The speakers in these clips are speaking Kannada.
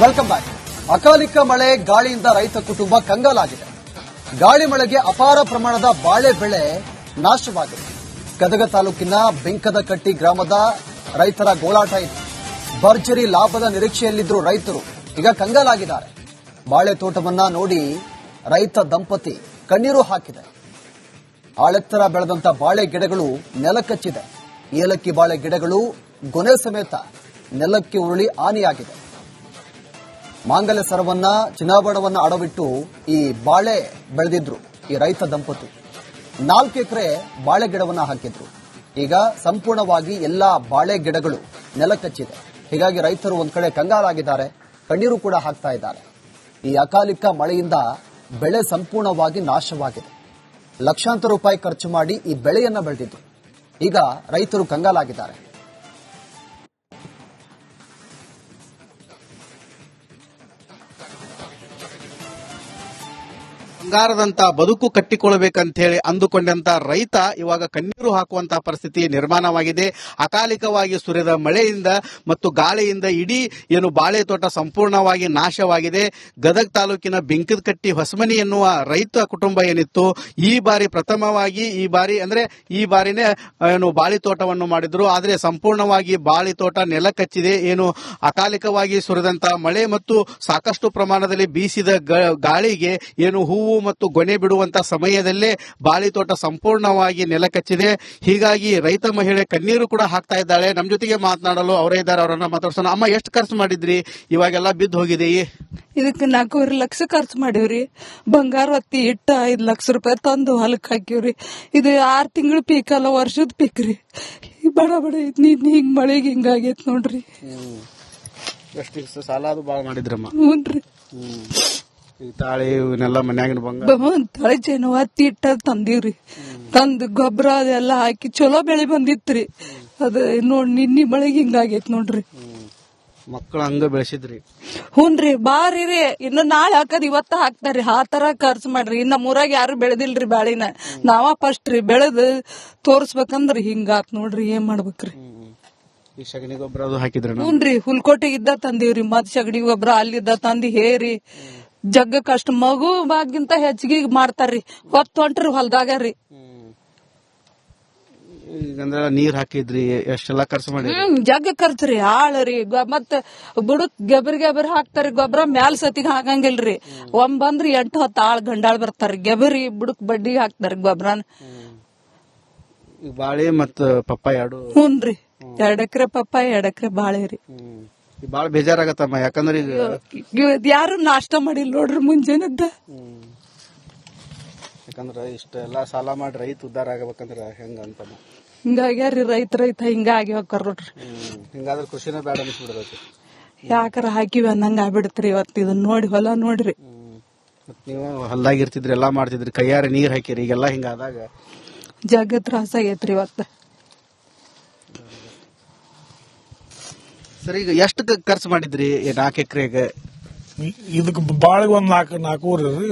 Welcome back. ಅಕಾಲಿಕ ಮಳೆ ಗಾಳಿಯಿಂದ ರೈತ ಕುಟುಂಬ ಕಂಗಾಲಾಗಿದೆ. ಗಾಳಿ ಮಳೆಗೆ ಅಪಾರ ಪ್ರಮಾಣದ ಬಾಳೆ ಬೆಳೆ ನಾಶವಾಗಿದೆ. ಗದಗ ತಾಲೂಕಿನ ಬೆಂಕದಕಟ್ಟಿ ಗ್ರಾಮದ ರೈತರ ಗೋಳಾಟ ಇದೆ. ಭರ್ಜರಿ ಲಾಭದ ನಿರೀಕ್ಷೆಯಲ್ಲಿದ್ದರು ರೈತರು, ಈಗ ಕಂಗಾಲಾಗಿದ್ದಾರೆ. ಬಾಳೆ ತೋಟವನ್ನ ನೋಡಿ ರೈತ ದಂಪತಿ ಕಣ್ಣೀರು ಹಾಕಿದೆ. ಆಳೆತ್ತರ ಬೆಳೆದಂತ ಬಾಳೆ ಗಿಡಗಳು ನೆಲಕಚ್ಚಿದೆ. ಏಲಕ್ಕಿ ಬಾಳೆ ಗಿಡಗಳು ಗೊನೆ ಸಮೇತ ನೆಲಕ್ಕೆ ಉರುಳಿ ಹಾನಿಯಾಗಿದೆ. ಮಾಂಗಲ್ಯ ಸರವನ್ನ ಚಿನ್ನಾಭರಣವನ್ನ ಅಡವಿಟ್ಟು ಈ ಬಾಳೆ ಬೆಳೆದಿದ್ರು ಈ ರೈತ ದಂಪತಿ. 4 ಎಕರೆ ಬಾಳೆ ಗಿಡವನ್ನ ಹಾಕಿದ್ರು. ಈಗ ಸಂಪೂರ್ಣವಾಗಿ ಎಲ್ಲಾ ಬಾಳೆ ಗಿಡಗಳು ನೆಲಕಚ್ಚಿದೆ. ಹೀಗಾಗಿ ರೈತರು ಒಂದ್ ಕಡೆ ಕಂಗಾಲಾಗಿದ್ದಾರೆ, ಕಣ್ಣೀರು ಕೂಡ ಹಾಕ್ತಾ ಇದ್ದಾರೆ. ಈ ಅಕಾಲಿಕ ಮಳೆಯಿಂದ ಬೆಳೆ ಸಂಪೂರ್ಣವಾಗಿ ನಾಶವಾಗಿದೆ. ಲಕ್ಷಾಂತರ ರೂಪಾಯಿ ಖರ್ಚು ಮಾಡಿ ಈ ಬೆಳೆಯನ್ನ ಬೆಳೆದಿದ್ರು. ಈಗ ರೈತರು ಕಂಗಾಲಾಗಿದ್ದಾರೆ. ಬಂಗಾರದಂತ ಬದುಕು ಕಟ್ಟಿಕೊಳ್ಳಬೇಕಂತ ಹೇಳಿ ಅಂದುಕೊಂಡಂತ ರೈತ ಇವಾಗ ಕಣ್ಣೀರು ಹಾಕುವಂತಹ ಪರಿಸ್ಥಿತಿ ನಿರ್ಮಾಣವಾಗಿದೆ. ಅಕಾಲಿಕವಾಗಿ ಸುರಿದ ಮಳೆಯಿಂದ ಮತ್ತು ಗಾಳಿಯಿಂದ ಇಡೀ ಏನು ಬಾಳೆ ತೋಟ ಸಂಪೂರ್ಣವಾಗಿ ನಾಶವಾಗಿದೆ. ಗದಗ ತಾಲೂಕಿನ ಬೆಂಕದಕಟ್ಟಿ ಹೊಸಮನಿ ಎನ್ನುವ ರೈತ ಕುಟುಂಬ ಏನಿತ್ತು, ಈ ಬಾರಿ ಪ್ರಥಮವಾಗಿ ಈ ಬಾರಿನೇ ಏನು ಬಾಳೆ ತೋಟವನ್ನು ಮಾಡಿದ್ರು. ಆದರೆ ಸಂಪೂರ್ಣವಾಗಿ ಬಾಳೆ ತೋಟ ನೆಲ ಕಚ್ಚಿದೆ. ಏನು ಅಕಾಲಿಕವಾಗಿ ಸುರಿದಂತಹ ಮಳೆ ಮತ್ತು ಸಾಕಷ್ಟು ಪ್ರಮಾಣದಲ್ಲಿ ಬೀಸಿದ ಗಾಳಿಗೆ ಏನು ಹೂವು ಮತ್ತು ಗೊನೆ ಬಿಡುವಂತ ಸಮಯದಲ್ಲೇ ಬಾಳೆ ತೋಟ ಸಂಪೂರ್ಣವಾಗಿ ನೆಲಕಚ್ಚಿದೆ. ಹೀಗಾಗಿ ರೈತ ಮಹಿಳೆ ಕಣ್ಣೀರು ಕೂಡ ಹಾಕ್ತಾ ಇದ್ದಾಳೆ. ನಮ್ಮ ಜೊತೆಗೆ ಮಾತನಾಡಲು ಅವರೇ ಇದ್ದಾರೆ, ಅವರನ್ನ ಮಾತಾಡ್ಸೋಣ. ಅಮ್ಮ, ಎಷ್ಟು ಖರ್ಚು ಮಾಡಿದ್ರಿ? ಇವಾಗೆಲ್ಲ ಬಿದ್ದು ಹೋಗಿದೆ. ಇದಕ್ಕೆ 4.5 ಲಕ್ಷ ಖರ್ಚು ಮಾಡಿವ್ರಿ. ಬಂಗಾರ ಹೊತ್ತಿ ಇಟ್ಟ 5 ಲಕ್ಷ ರೂಪಾಯಿ ತಂದು ಹೊಲಕ್ ಹಾಕಿವ್ರಿ. ಇದು 6 ತಿಂಗಳ ಪೀಕ್ ಅಲ್ಲ, ವರ್ಷದ ಪೀಕ್ ರೀ. ಬಡ ಹಿಂಗ್ ಮಳೆಗೆ ಹಿಂಗಾಗೈತ್ ನೋಡ್ರಿ. ಎಷ್ಟು ಸಾಲ ಅದು ಬಾಳ ಮಾಡಿದ್ರಮ್ಮ? ಹ್ಞೂನ್ರಿ. ತಾಳಿ ಇವನ್ನೆಲ್ಲ ಮನ್ಯಾಗಿನ ಬಂಗಾರ ತಳೆ ಚೇನು ಹತ್ತಿ ಇಟ್ಟ ತಂದಿವ್ರಿ. ತಂದು ಗೊಬ್ಬರ ಅದೆಲ್ಲ ಹಾಕಿ ಚಲೋ ಬೆಳೆ ಬಂದಿತ್ರಿ. ಅದ ನೋಡ್ ನಿನ್ನಿ ಮಳೆಗೆ ಹಿಂಗಾಗೈತ್ ನೋಡ್ರಿ. ಮಕ್ಕಳು ಹಂಗ ಬೆಳೆಸಿದ್ರಿ? ಹ್ಞೂನ್ರಿ. ಬಾರಿ ರೀ. ಇನ್ನು ನಾಳೆ ಹಾಕದ್ ಇವತ್ತ ಹಾಕ್ತಾರ್ರಿ. ಆ ತರ ಖರ್ಚು ಮಾಡ್ರಿ. ಇನ್ನ ಊರಾಗ ಯಾರು ಬೆಳೆದಿಲ್ರಿ ಬಾಳಿನ. ನಾವ ಫಸ್ಟ್ ರೀ ಬೆಳೆದ್ ತೋರ್ಸ್ಬೇಕಂದ್ರಿ ಹಿಂಗಾತ್ ನೋಡ್ರಿ. ಏನ್ ಮಾಡ್ಬೇಕ್ರಿ? ಈ ಸಗಣಿ ಗೊಬ್ಬರ ಅದು ಹಾಕಿದ್ರಿ? ಹ್ಞೂನ್ರಿ. ಹುಲ್ಕೋಟೆಗಿದ್ದ ತಂದಿವ್ರಿ. ಮತ್ ಸಗಣಿ ಗೊಬ್ಬರ ಅಲ್ಲಿದ್ದ ತಂದಿ ಹೇರಿ ಜಗ್ಗ ಕಷ್ಟ. ಮಗು ಬಾಗಿಂತ ಹೆಚ್ಚಿಗೆ ಮಾಡ್ತಾರ್ರಿ. ಹೊಂಟ್ರಿ ಹೊಲ್ದಾಗ ರೀ. ಈಗಂದ್ರ ನೀರ್ ಹಾಕಿದ್ರಿ, ಎಷ್ಟೆಲ್ಲಾ ಖರ್ಚು ಮಾಡಿ? ಜಗ್ಗ ಖರ್ಚ್ರಿ. ಆಳ್ರಿ ಮತ್ತ ಬುಡಕ್ ಗೆಬರ್ ಹಾಕ್ತಾರಿ. ಗೊಬ್ಬರ ಮ್ಯಾಲ ಸತಿಗೆ ಹಾಕಂಗಿಲ್ರಿ. ಬಂದ್ರಿ 8-10 ಆಳ್ ಗಂಡಾಳ್ ಬರ್ತಾರಿ. ಗೆಬರಿ ಬುಡಕ್ ಬಡ್ಡಿಗೆ ಹಾಕ್ತಾರಿ ಗೊಬ್ಬರನ. ಬಾಳೆ ಮತ್ತ ಪಪ್ಪಾಯ ಎರಡು? ಹ್ಞೂನ್ರಿ. 2 ಎಕರೆ ಪಪ್ಪಾಯ, 2 ಎಕರೆ ಬಾಳೆ ರೀ. ಬಾಳ ಬೇಜಾರಾಗತ್ತಮ್ಮ. ಯಾಕಂದ್ರೆ ಈಗ ಯಾರು ನಾಷ್ಟ ಮಾಡಿಲ್ಲ ನೋಡ್ರಿ ಮುಂಜಾನೆದ್ದ. ಯಾಕಂದ್ರ ಇಷ್ಟೆಲ್ಲಾ ಸಾಲ ಮಾಡಿ ರೈತ ಉದ್ದಾರ ಆಗಬೇಕಂದ್ರ ಹೆಂಗ ಅಂತಮ್ಮ? ಹಿಂಗಾಗ್ಯಾರಿ ರೈತ ಹಿಂಗಾಗಿ ಹೋಗ್ತಾರ ನೋಡ್ರಿ. ಹಿಂಗಾದ್ರೆ ಕೃಷಿನೇ ಬೇಡ ಅನಿಸ್ಬಿಡ್ರೈತಿ. ಯಾಕಾರ ಹಾಕಿವಿ ಅನ್ನಂಗ ಆಗ್ಬಿಡತ್ರಿ. ಇವತ್ತು ಇದನ್ನ ನೋಡಿ ಹೊಲ ನೋಡ್ರಿ. ಮತ್ ನೀವು ಹೊಲ್ದಾಗ ಇರ್ತಿದ್ರಿ, ಎಲ್ಲಾ ಮಾಡ್ತಿದ್ರಿ, ಕೈಯಾರೆ ನೀರ್ ಹಾಕಿರಿ. ಈಗೆಲ್ಲಾ ಹಿಂಗಾದಾಗ ಜಗ್ಗ ತ್ರಾಸ ಆಗೈತ್ರಿ ಇವತ್ತ. ಸರಿ, ಈಗ ಎಷ್ಟು ಖರ್ಚು ಮಾಡಿದ್ರಿ 4 ಎಕರೆಗೆ? ಇದಕ್ಕೆ ಬಾಳಿಗೆ ಒಂದ್ 4 ರೀ.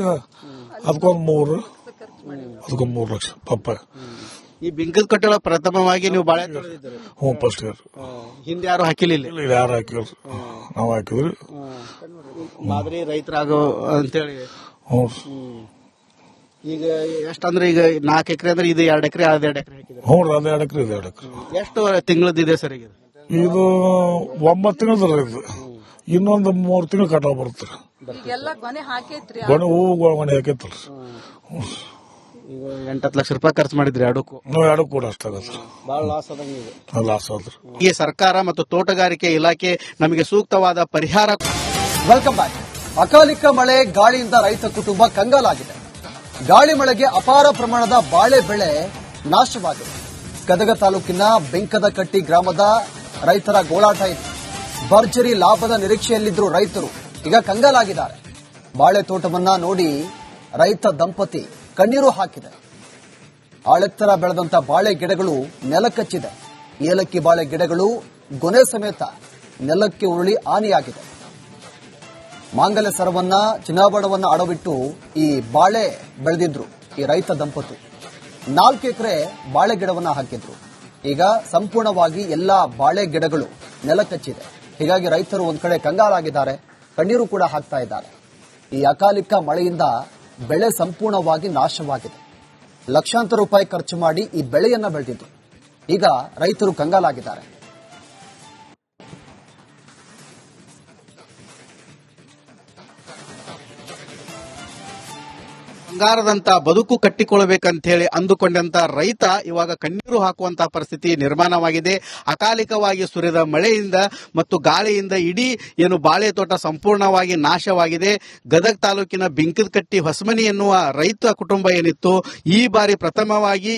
ಅದಕ್ಕೊಂದ್ 3 ಲಕ್ಷ ಪಪ್ಪಾಯ. ಈ ಬಿಂಕದ ಕಟ್ಟಡ ಪ್ರಥಮವಾಗಿ ನೀವು ಬಾಳೆ ತೊಳೆದಿದ್ರಿ? ಹ್ಞೂ, ಫಸ್ಟ್ ಇಯರ್. ಹಿಂದೆ ಯಾರು ಹಾಕಿಲ್ಲ? ಯಾರು ಹಾಕಿಲ್ರಿ, ನಾವ್ ಹಾಕಿದ್ರಿ. ಮಾದರಿ ರೈತರಾಗೋ ಅಂತೇಳಿ. ಹ್ಞೂ. ಈಗ ಎಷ್ಟಂದ್ರೆ ಈಗ 4 ಎಕರೆ ಅಂದ್ರೆ ಇದು 2 ಎಕರೆ, ಅದು 2 ಎಕರೆ ಹಾಕಿದ್ರಿ? ಹ್ಞೂ, ಅದು 2 ಎಕರೆ, 2 ಎಕರೆ. ಎಷ್ಟು ತಿಂಗಳದಿದೆ ಸರ್ ಈಗ? ಇದು 9 ತಿಂಗಳದ ಇದು. ಇನ್ನೊಂದು 3 ತಿಂಗಳು ಕಟಾವ್ ಬರುತ್ತೆ. ಗೊನೆ ಹೂವು ಗೊನೆ ಹಾಕೈತಲ್ರಿ. ಈಗ 8-10 ಲಕ್ಷ ರೂಪಾಯಿ ಖರ್ಚು ಮಾಡಿದ್ರಿ ಎರಡಕ್ಕೂ? ಎರಡು ಕೂಡ ಅಷ್ಟಾಗತ್ರಿ. ಬಹಳ ಲಾಸ್ ಆದಂಗೆ. ಲಾಸ್ ಆದ್ರಿ. ಈ ಸರ್ಕಾರ ಮತ್ತು ತೋಟಗಾರಿಕೆ ಇಲಾಖೆ ನಮಗೆ ಸೂಕ್ತವಾದ ಪರಿಹಾರ. Welcome back. ಅಕಾಲಿಕ ಮಳೆ ಗಾಳಿಯಿಂದ ರೈತ ಕುಟುಂಬ ಕಂಗಾಲಾಗಿದೆ. ಗಾಳಿ ಮಳೆಗೆ ಅಪಾರ ಪ್ರಮಾಣದ ಬಾಳೆ ಬೆಳೆ ನಾಶವಾಗಿದೆ. ಗದಗ ತಾಲೂಕಿನ ಬೆಂಕದಕಟ್ಟಿ ಗ್ರಾಮದ ರೈತರ ಗೋಳಾಟ ಇದೆ. ಭರ್ಜರಿ ಲಾಭದ ನಿರೀಕ್ಷೆಯಲ್ಲಿದ್ದರು ರೈತರು, ಈಗ ಕಂಗಾಲಾಗಿದ್ದಾರೆ. ಬಾಳೆ ತೋಟವನ್ನ ನೋಡಿ ರೈತ ದಂಪತಿ ಕಣ್ಣೀರು ಹಾಕಿದೆ. ಆಳೆತ್ತರ ಬೆಳೆದಂತ ಬಾಳೆ ಗಿಡಗಳು ನೆಲಕಚ್ಚಿದೆ. ಏಲಕ್ಕಿ ಬಾಳೆ ಗಿಡಗಳು ಗೊನೆ ಸಮೇತ ನೆಲಕ್ಕೆ ಉರುಳಿ ಹಾನಿಯಾಗಿದೆ. ಮಾಂಗಲ್ಯ ಸರವನ್ನ ಚಿನ್ನಾಭರಣವನ್ನ ಅಡವಿಟ್ಟು ಈ ಬಾಳೆ ಬೆಳೆದಿದ್ರು ಈ ರೈತ ದಂಪತಿ. 4 ಎಕರೆ ಬಾಳೆ ಗಿಡವನ್ನ ಹಾಕಿದ್ರು. ಈಗ ಸಂಪೂರ್ಣವಾಗಿ ಎಲ್ಲಾ ಬಾಳೆ ಗಿಡಗಳು ನೆಲಕಚ್ಚಿದೆ. ಹೀಗಾಗಿ ರೈತರು ಒಂದ್ ಕಡೆ ಕಂಗಾಲಾಗಿದ್ದಾರೆ, ಕಣ್ಣೀರು ಕೂಡ ಹಾಕ್ತಾ ಇದ್ದಾರೆ. ಈ ಅಕಾಲಿಕ ಮಳೆಯಿಂದ ಬೆಳೆ ಸಂಪೂರ್ಣವಾಗಿ ನಾಶವಾಗಿದೆ. ಲಕ್ಷಾಂತರ ರೂಪಾಯಿ ಖರ್ಚು ಮಾಡಿ ಈ ಬೆಳೆಯನ್ನ ಬೆಳೆದಿದ್ದು ಈಗ ರೈತರು ಕಂಗಾಲಾಗಿದ್ದಾರೆ. ಬಂಗಾರದಂತ ಬದುಕು ಕಟ್ಟಿಕೊಳ್ಳಬೇಕಂತ ಹೇಳಿ ಅಂದುಕೊಂಡಂತ ರೈತ ಇವಾಗ ಕಣ್ಣೀರು ಹಾಕುವಂತ ಪರಿಸ್ಥಿತಿ ನಿರ್ಮಾಣವಾಗಿದೆ. ಅಕಾಲಿಕವಾಗಿ ಸುರಿದ ಮಳೆಯಿಂದ ಮತ್ತು ಗಾಳಿಯಿಂದ ಇಡೀ ಏನು ಬಾಳೆ ತೋಟ ಸಂಪೂರ್ಣವಾಗಿ ನಾಶವಾಗಿದೆ. ಗದಗ ತಾಲೂಕಿನ ಬಿಂಕದಕಟ್ಟಿ ಹೊಸಮನಿ ಎನ್ನುವ ರೈತ ಕುಟುಂಬ ಏನಿತ್ತು, ಈ ಬಾರಿ ಪ್ರಥಮವಾಗಿ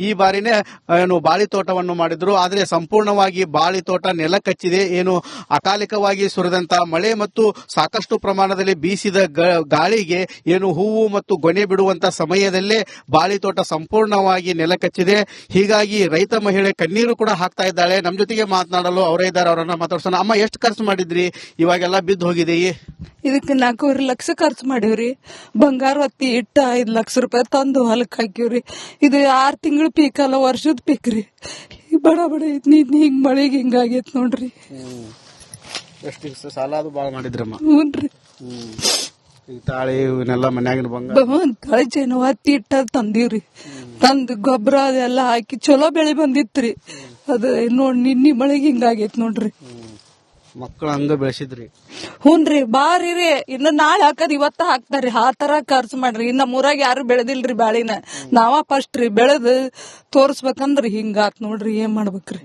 ಈ ಬಾರಿನೇ ಏನು ಬಾಳಿ ತೋಟವನ್ನು ಮಾಡಿದ್ರು. ಆದರೆ ಸಂಪೂರ್ಣವಾಗಿ ಬಾಳಿ ತೋಟ ನೆಲ ಕಚ್ಚಿದೆ. ಏನು ಅಕಾಲಿಕವಾಗಿ ಸುರಿದಂತ ಮಳೆ ಮತ್ತು ಸಾಕಷ್ಟು ಪ್ರಮಾಣದಲ್ಲಿ ಬೀಸಿದ ಗಾಳಿಗೆ ಏನು ಹೂವು ಮತ್ತು ಗೊನೆ ಬಿಡುವಂತ ಸಮಯದಲ್ಲೇ ಬಾಳಿ ತೋಟ ಸಂಪೂರ್ಣವಾಗಿ ನೆಲ ಕಚ್ಚಿದೆ. ಹೀಗಾಗಿ ರೈತ ಮಹಿಳೆ ಕಣ್ಣೀರು ಕೂಡ ಹಾಕ್ತಾ ಇದ್ದಾಳೆ. ನಮ್ಮ ಜೊತೆಗೆ ಮಾತನಾಡಲು ಅವರೇ ಇದ್ದಾರೆ, ಅವರನ್ನ ಮಾತಾಡ್ಸೋಣ. ಅಮ್ಮ, ಎಷ್ಟು ಖರ್ಚು ಮಾಡಿದ್ರಿ? ಇವಾಗೆಲ್ಲ ಬಿದ್ದು ಹೋಗಿದೆಯೇ? ಇದಕ್ಕೆ 4 ಲಕ್ಷ ಖರ್ಚು ಮಾಡಿವ್ರಿ. ಬಂಗಾರ ಹೊತ್ತಿ ಇಟ್ಟ 5 ಲಕ್ಷ ರೂಪಾಯಿ ತಂದು ಹೊಲಕ್ಕೆ ಹಾಕಿವ್ರಿ. ಇದು 6 ತಿಂಗಳ ಪೀಕ್ ಅಲ್ಲ, ವರ್ಷದ ಪೀಕ್ ರೀ. ಬಡ ಐತಿ, ಹಿಂಗ್ ಮಳೆಗೆ ಹಿಂಗಾಗೈತ್ ನೋಡ್ರಿ. ಎಷ್ಟು ಸಾಲ ಅದು ಬಾಳ ಮಾಡಿದ್ರಮ್ಮ? ಹ್ಞೂನ್ರಿ. ಈ ತಾಳಿ ಇವನ್ನೆಲ್ಲ ಮನ್ಯಾಗಿನ ಬಂಗಾರ ತಾಳಿ ಚೈನ ಹತ್ತಿ ಇಟ್ಟ ತಂದಿವ್ರಿ. ತಂದು ಗೊಬ್ಬರ ಅದೆಲ್ಲ ಹಾಕಿ ಚಲೋ ಬೆಳೆ ಬಂದಿತ್ರಿ. ಅದು ನೋಡ್ ನಿನ್ನಿ ಮಳೆಗೆ ಹಿಂಗಾಗೈತ್ ನೋಡ್ರಿ. ಮಕ್ಕಳು ಹಂಗ ಬೆಳೆಸಿದ್ರಿ? ಹ್ಞೂನ್ರಿ. ಬಾರಿ ರೀ, ಇನ್ನು ನಾಳೆ ಹಾಕದ್ ಇವತ್ತ ಹಾಕ್ತಾರ್ರಿ. ಆ ತರ ಖರ್ಚು ಮಾಡ್ರಿ. ಇನ್ನ ಊರಾಗ ಯಾರು ಬೆಳೆದಿಲ್ರಿ ಬಾಳಿನ. ನಾವ ಫಸ್ಟ್ ರೀ ಬೆಳೆದ್ ತೋರ್ಸ್ಬೇಕಂದ್ರಿ ಹಿಂಗಾತ್ ನೋಡ್ರಿ. ಏನ್ ಮಾಡ್ಬೇಕ್ರಿ?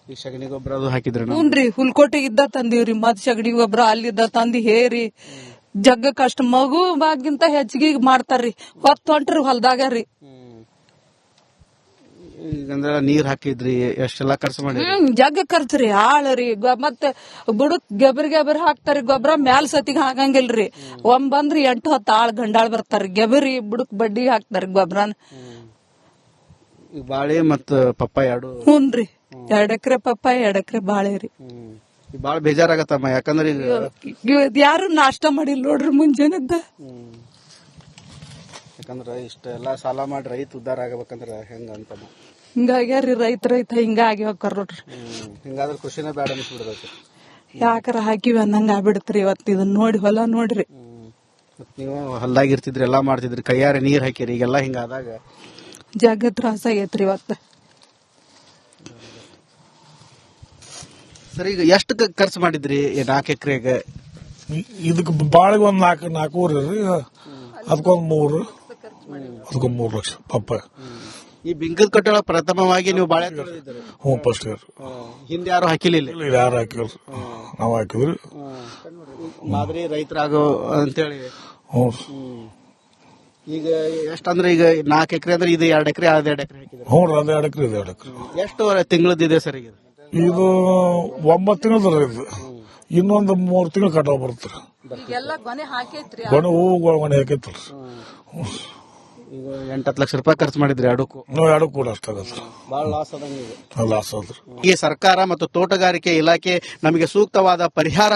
ಈ ಸಗಣಿ ಗೊಬ್ಬರ ಅದು ಹಾಕಿದ್ರಿ? ಹ್ಞೂನ್ರಿ. ಹುಲ್ಕೋಟೆ ಇದ್ದ ತಂದಿವ್ರಿ. ಮತ್ ಸಗಣಿ ಗೊಬ್ಬರ ಅಲ್ಲಿದ್ದ ತಂದಿ ಹೇರಿ ಜಗ್ಗ ಕಷ್ಟ. ಮಗುವಾಗಿಂತ ಹೆಚ್ಚಿಗೆ ಮಾಡ್ತಾರ್ರಿ. ಹೊಂಟ್ರಿ ಹೊಲ್ದಾಗ ರೀ. ಈಗಂದ್ರ ನೀರ್ ಹಾಕಿದ್ರಿ, ಎಷ್ಟೆಲ್ಲಾ ಖರ್ಚು ಮಾಡಿ? ಜಗ್ಗ ಖರ್ಚ್ರಿ. ಆಳ್ರಿ ಮತ್ತ ಬುಡಕ್ ಗೆಬರ್ ಹಾಕ್ತಾರಿ. ಗೊಬ್ಬರ ಮ್ಯಾಲ ಸತಿಗೆ ಹಾಕಂಗಿಲ್ರಿ. ಬಂದ್ರಿ 8-10 ಆಳ್ ಗಂಡಾಳ್ ಬರ್ತಾರಿ. ಗೆಬರಿ ಬುಡಕ್ ಬಡ್ಡಿ ಹಾಕ್ತಾರಿ ಗೊಬ್ಬರನ. ಬಾಳೆ ಮತ್ತ ಪಪ್ಪಾಯ ಎರಡು? ಹ್ಞೂನ್ರಿ. 2 ಎಕರೆ ಪಪ್ಪಾಯ, 2 ಎಕರೆ ಬಾಳೆ ರೀ. ಬಾಳ ಬೇಜಾರಾಗತ್ತಮ್ಮ. ಯಾಕಂದ್ರೆ ಯಾರು ನಾಷ್ಟ ಮಾಡಿಲ್ಲ ನೋಡ್ರಿ ಮುಂಜಾನೆದ್ದ. ಯಾಕಂದ್ರ ಇಷ್ಟೆಲ್ಲಾ ಸಾಲ ಮಾಡಿ ರೈತ ಉದ್ದಾರ ಆಗಬೇಕಂದ್ರ ಹೆಂಗ ಅಂತಮ್ಮ? ಹಿಂಗಾಗ್ಯಾರಿ ರೈತ ಹಿಂಗಾಗಿ ಹೋಗ್ತಾರ ನೋಡ್ರಿ. ಹಿಂಗಾದ್ರೆ ಕೃಷಿನೇ ಬೇಡ ಅನ್ಸ್ಬಿಡ್ತೈತಿ. ಯಾಕಾರ ಹಾಕಿವಿ ಅನ್ನಂಗ ಆಗ್ಬಿಡತ್ರಿ. ಇವತ್ತು ಇದನ್ನ ನೋಡಿ ಹೊಲ ನೋಡ್ರಿ. ಮತ್ ನೀವು ಹೊಲ್ದಾಗ ಇರ್ತಿದ್ರಿ, ಎಲ್ಲಾ ಮಾಡ್ತಿದ್ರಿ, ಕೈಯಾರೆ ನೀರ್ ಹಾಕಿರಿ. ಈಗೆಲ್ಲಾ ಹಿಂಗಾದಾಗ ಜಗ್ಗ ತ್ರಾಸ ಆಗೈತ್ರಿ ಇವತ್ತ. ಸರಿ, ಈಗ ಎಷ್ಟು ಖರ್ಚು ಮಾಡಿದ್ರಿ 4 ಎಕರೆಗೆ? ಇದಕ್ಕೆ ಬಾಳಿಗೆ ಒಂದ್ 4 ರೀ. ಅದಕ್ಕೊಂದ್ 3 ಲಕ್ಷ ಪಪ್ಪಾಯ. ಈ ಬಿಂಕದ ಕಟ್ಟಡ ಪ್ರಥಮವಾಗಿ ನೀವು ಬಾಳೆ ತೊಳೆದಿದ್ದೀರಿ? ಹ್ಞೂ, ಫಸ್ಟ್ ಇಯರ್. ಹಿಂದೆ ಯಾರು ಹಾಕಿಲ್ಲ? ಯಾರು ಹಾಕಿಲ್ರಿ, ನಾವ್ ಹಾಕಿದ್ರಿ. ಮಾದರಿ ರೈತರಾಗೋ ಅಂತೇಳಿ. ಹ್ಞೂ. ಈಗ ಎಷ್ಟಂದ್ರೆ ಈಗ 4 ಎಕರೆ ಅಂದ್ರೆ ಇದು 2 ಎಕರೆ, ಅದು 2 ಎಕರೆ ಹಾಕಿದ್ರೆ? ಹ್ಞೂ, ಅದು 2 ಎಕರೆ, 2 ಎಕರೆ. ಎಷ್ಟು ತಿಂಗಳದಿದೆ ಸರ್ ಈಗ? ಇದು 9 ತಿಂಗಳದ ಇದು. ಇನ್ನೊಂದು 3 ತಿಂಗಳು ಕಟಾವ್ ಬರುತ್ತೆ. ಗೊನೆ ಹೂವು ಗೊನೆ ಹಾಕೈತಲ್ರಿ. ಈಗ 8-10 ಲಕ್ಷ ರೂಪಾಯಿ ಖರ್ಚು ಮಾಡಿದ್ರಿ ಎರಡಕ್ಕೂ? ಎರಡು ಕೂಡ ಅಷ್ಟಾಗತ್ತೆ. ಬಹಳ ಲಾಸ್ ಆದಂಗೆ. ಲಾಸ್ ಆದ್ರಿ. ಈ ಸರ್ಕಾರ ಮತ್ತು ತೋಟಗಾರಿಕೆ ಇಲಾಖೆ ನಮಗೆ ಸೂಕ್ತವಾದ ಪರಿಹಾರ